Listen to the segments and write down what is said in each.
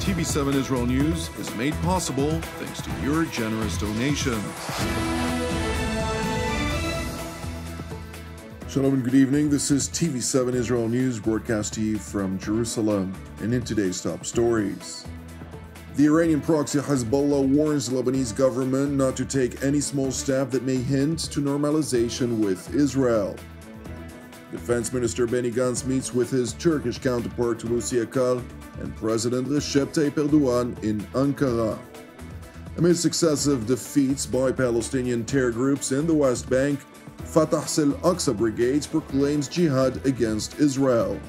TV7 Israel News is made possible thanks to your generous donations. Shalom and good evening. This is TV7 Israel News, broadcast to you from Jerusalem. And in today's top stories, the Iranian-proxy Hezbollah warns the Lebanese government not to take any small step that may hint to normalization with Israel. Defense Minister Benny Gantz meets with his Turkish counterpart Hulusi Akar and President Recep Tayyip Erdogan in Ankara. Amid successive defeats by Palestinian terror groups in the West Bank, Fatah's Al-Aqsa Brigades proclaims jihad against Israel.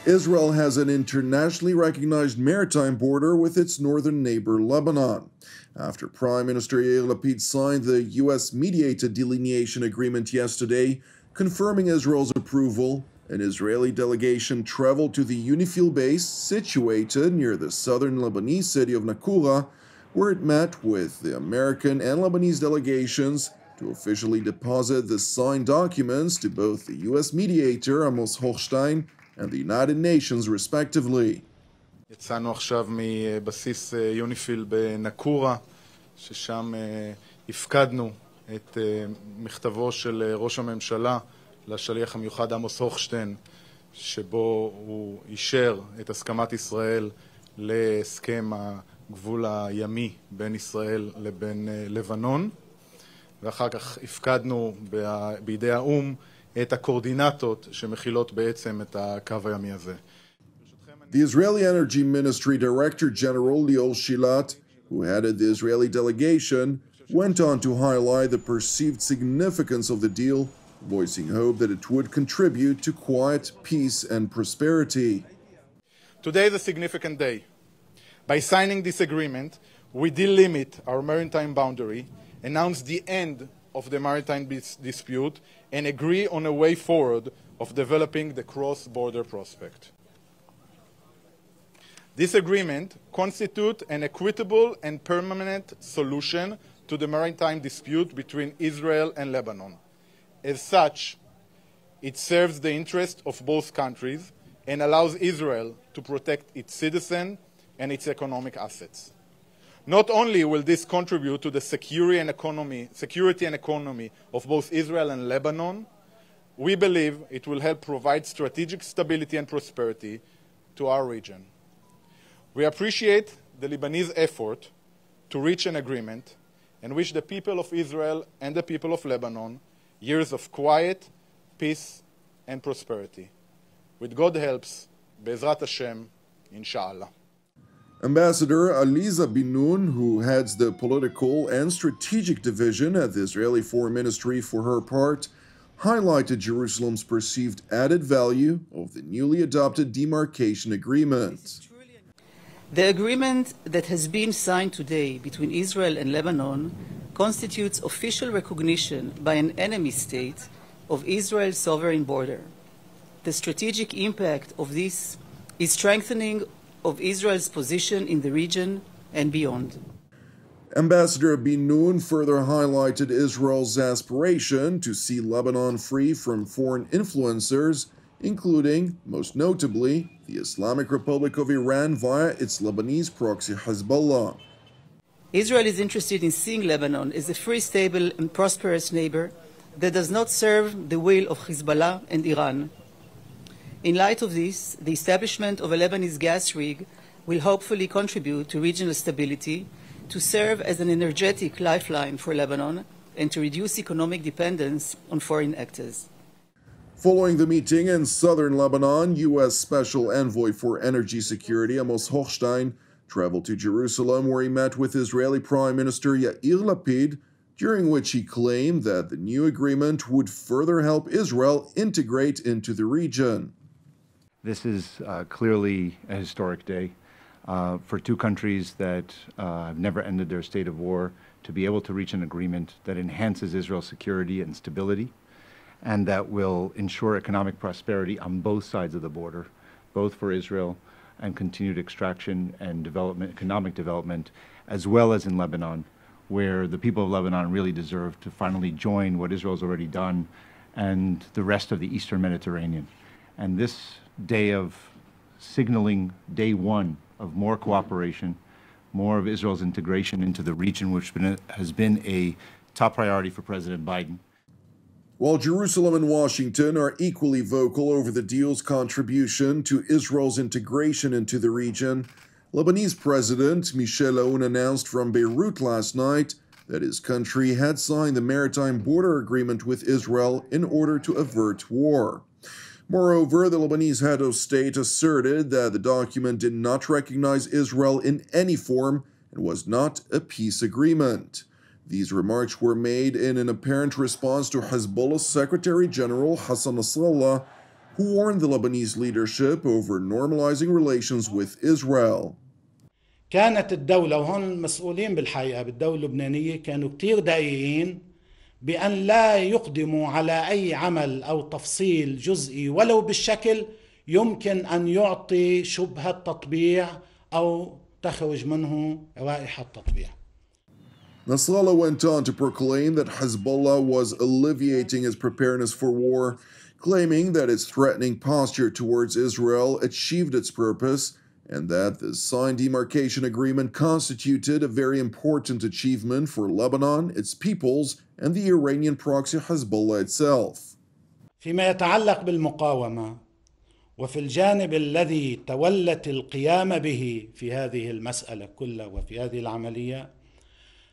Israel has an internationally recognized maritime border with its northern neighbor Lebanon, after Prime Minister Yair Lapid signed the U.S.-mediated delineation agreement yesterday, confirming Israel's approval. An Israeli delegation traveled to the UNIFIL base situated near the southern Lebanese city of Nakura, where it met with the American and Lebanese delegations to officially deposit the signed documents to both the U.S. mediator Amos Hochstein and the United Nations, respectively. יצאנו עכשיו מבסיס יוניפיל בנקורה, ששם הפקדנו את מכתבו של ראש הממשלה לשליח המיוחד עמוס הוכשטיין, שבו הוא אישר את הסכמת ישראל להסכם הגבול הימי בין ישראל לבין לבנון, ואחר כך הפקדנו בידי האום את הקורדינטות שמכילות בעצם את הקו הימי הזה. The Israeli Energy Ministry Director General Lior Shilat, who headed the Israeli delegation, went on to highlight the perceived significance of the deal, voicing hope that it would contribute to quiet, peace, and prosperity. Today is a significant day. By signing this agreement, we delimit our maritime boundary, announce the end of the maritime dispute, and agree on a way forward of developing the cross-border prospect. This agreement constitutes an equitable and permanent solution to the maritime dispute between Israel and Lebanon. As such, it serves the interest of both countries and allows Israel to protect its citizens and its economic assets. Not only will this contribute to the security and economy of both Israel and Lebanon, we believe it will help provide strategic stability and prosperity to our region. We appreciate the Lebanese effort to reach an agreement and wish the people of Israel and the people of Lebanon years of quiet, peace, and prosperity. With God helps, Be'ezrat Hashem, Inshallah. Ambassador Aliza Bin-Nun, who heads the political and strategic division at the Israeli Foreign Ministry, for her part, highlighted Jerusalem's perceived added value of the newly adopted demarcation agreement. The agreement that has been signed today between Israel and Lebanon constitutes official recognition by an enemy state of Israel's sovereign border. The strategic impact of this is strengthening of Israel's position in the region and beyond. Ambassador Bin-Nun further highlighted Israel's aspiration to see Lebanon free from foreign influencers, including, most notably, the Islamic Republic of Iran via its Lebanese proxy Hezbollah. Israel is interested in seeing Lebanon as a free, stable, and prosperous neighbor that does not serve the will of Hezbollah and Iran. In light of this, the establishment of a Lebanese gas rig will hopefully contribute to regional stability, to serve as an energetic lifeline for Lebanon, and to reduce economic dependence on foreign actors. Following the meeting in southern Lebanon, U.S. Special Envoy for Energy Security Amos Hochstein traveled to Jerusalem, where he met with Israeli Prime Minister Yair Lapid, during which he claimed that the new agreement would further help Israel integrate into the region. This is clearly a historic day for two countries that have never ended their state of war, to be able to reach an agreement that enhances Israel's security and stability, and that will ensure economic prosperity on both sides of the border, both for Israel and continued extraction and development, economic development, as well as in Lebanon, where the people of Lebanon really deserve to finally join what Israel's already done and the rest of the Eastern Mediterranean. And this day of signaling day one of more cooperation, more of Israel's integration into the region, which has been a top priority for President Biden. While Jerusalem and Washington are equally vocal over the deal's contribution to Israel's integration into the region, Lebanese President Michel Aoun announced from Beirut last night that his country had signed the maritime border agreement with Israel in order to avert war. Moreover, the Lebanese head of state asserted that the document did not recognize Israel in any form and was not a peace agreement. These remarks were made in an apparent response to Hezbollah's Secretary General Hassan Nasrallah, who warned the Lebanese leadership over normalizing relations with Israel. كانت الدولة وهون المسؤولين بالحقيقة بالدولة اللبنانية كانوا كتير دقيقين بأن لا يقدموا على أي عمل أو تفصيل جزئي ولو بالشكل يمكن أن يعطي شبهة تطبيع أو تخرج منه رائحة تطبيع. Nasrallah went on to proclaim that Hezbollah was alleviating its preparedness for war, claiming that its threatening posture towards Israel achieved its purpose and that the signed demarcation agreement constituted a very important achievement for Lebanon, its peoples, and the Iranian-proxy Hezbollah itself. فيما يتعلق بالمقاومة وفي الجانب الذي تولت القيام به في هذه المسألة كلها وفي هذه العملية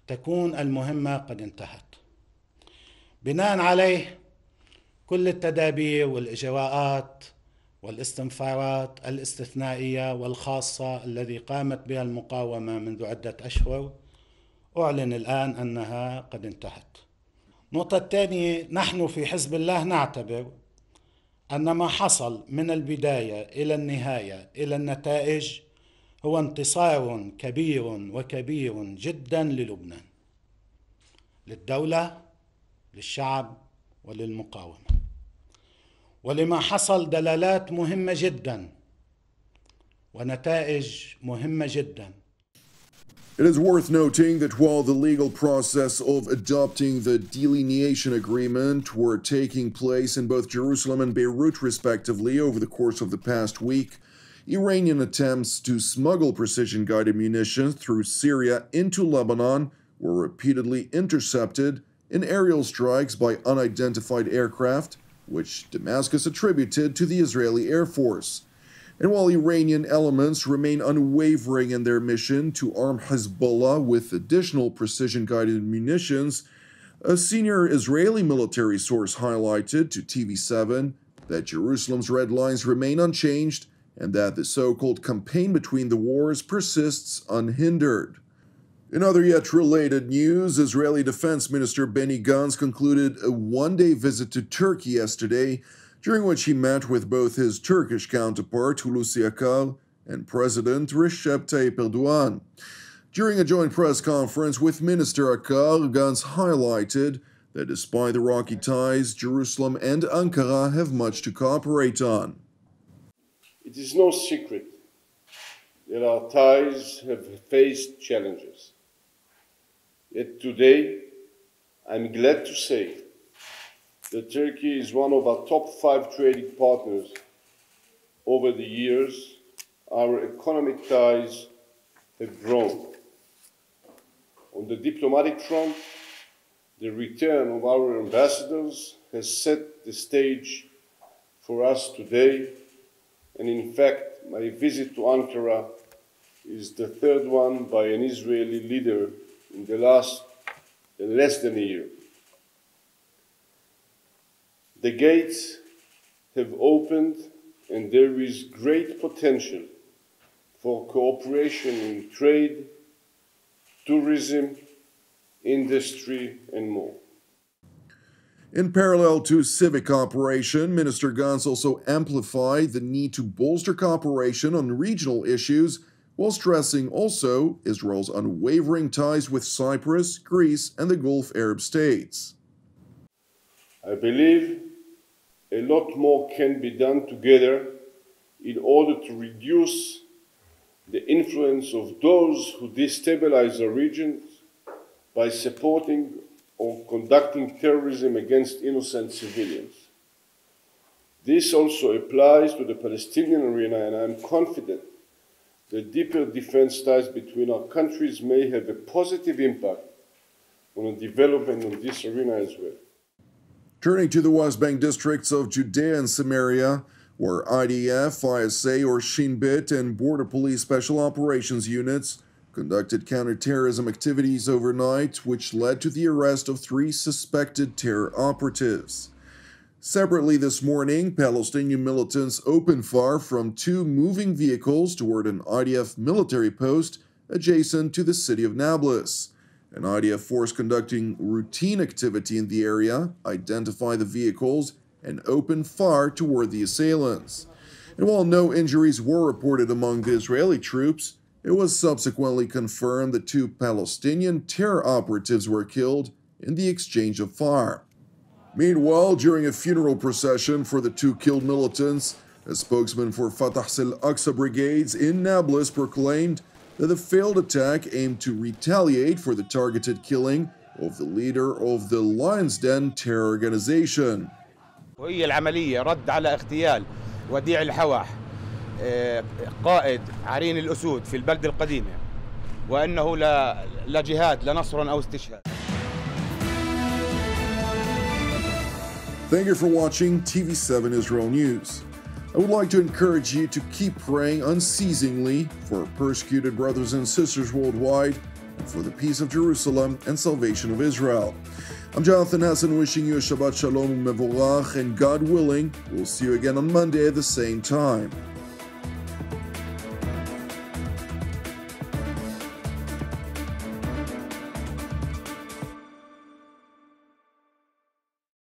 تكون المهمة قد انتهت. بناء عليه كل التدابير والإجراءات والاستنفارات الاستثنائية والخاصة التي قامت بها المقاومة منذ عدة أشهر أعلن الآن أنها قد انتهت. النقطة الثانية، نحن في حزب الله نعتبر أن ما حصل من البداية إلى النهاية إلى النتائج هو انتصار كبير وكبير جدا للبنان، للدولة، للشعب وللمقاومة. ولما حصل دلالات مهمة جدا ونتائج مهمة جدا. It is worth noting that while the legal process of adopting the delineation agreement were taking place in both Jerusalem and Beirut respectively over the course of the past week, Iranian attempts to smuggle precision-guided munitions through Syria into Lebanon were repeatedly intercepted in aerial strikes by unidentified aircraft, which Damascus attributed to the Israeli Air Force. And while Iranian elements remain unwavering in their mission to arm Hezbollah with additional precision-guided munitions, a senior Israeli military source highlighted to TV7 that Jerusalem's red lines remain unchanged and that the so-called campaign between the wars persists unhindered. In other yet related news, Israeli Defense Minister Benny Gantz concluded a one-day visit to Turkey yesterday, during which he met with both his Turkish counterpart Hulusi Akar and President Recep Tayyip Erdogan. During a joint press conference with Minister Akar, Gantz highlighted that despite the rocky ties, Jerusalem and Ankara have much to cooperate on. It is no secret that our ties have faced challenges. Yet today, I'm glad to say that Turkey is one of our top 5 trading partners. Over the years, our economic ties have grown. On the diplomatic front, the return of our ambassadors has set the stage for us today, and in fact, my visit to Ankara is the 3rd one by an Israeli leader in the less than a year. The gates have opened and there is great potential for cooperation in trade, tourism, industry, and more. In parallel to civic cooperation, Minister Gantz also amplified the need to bolster cooperation on regional issues, while stressing also Israel's unwavering ties with Cyprus, Greece, and the Gulf Arab states. I believe a lot more can be done together in order to reduce the influence of those who destabilize our regions by supporting or conducting terrorism against innocent civilians. This also applies to the Palestinian arena, and I am confident that deeper defense ties between our countries may have a positive impact on the development of this arena as well. Turning to the West Bank districts of Judea and Samaria, where IDF, ISA or Shin Bet and Border Police Special Operations units conducted counterterrorism activities overnight, which led to the arrest of 3 suspected terror operatives. Separately this morning, Palestinian militants opened fire from 2 moving vehicles toward an IDF military post adjacent to the city of Nablus. An IDF force conducting routine activity in the area identified the vehicles and opened fire toward the assailants. And while no injuries were reported among the Israeli troops, it was subsequently confirmed that 2 Palestinian terror operatives were killed in the exchange of fire. Meanwhile, during a funeral procession for the 2 killed militants, a spokesman for Fatah's Al-Aqsa Brigades in Nablus proclaimed that the failed attack aimed to retaliate for the targeted killing of the leader of the Lion's Den terror organization. وهي العملية رد على اغتيال وديع الحواح قائد عرين الأسود في البلدة القديمة وأنه لا جهاد لا نصر أو استشهاد. Thank you for watching TV7 Israel News. I would like to encourage you to keep praying unceasingly for our persecuted brothers and sisters worldwide and for the peace of Jerusalem and salvation of Israel. I'm Jonathan Hassan wishing you a Shabbat Shalom Mevorach, and God willing, we'll see you again on Monday at the same time.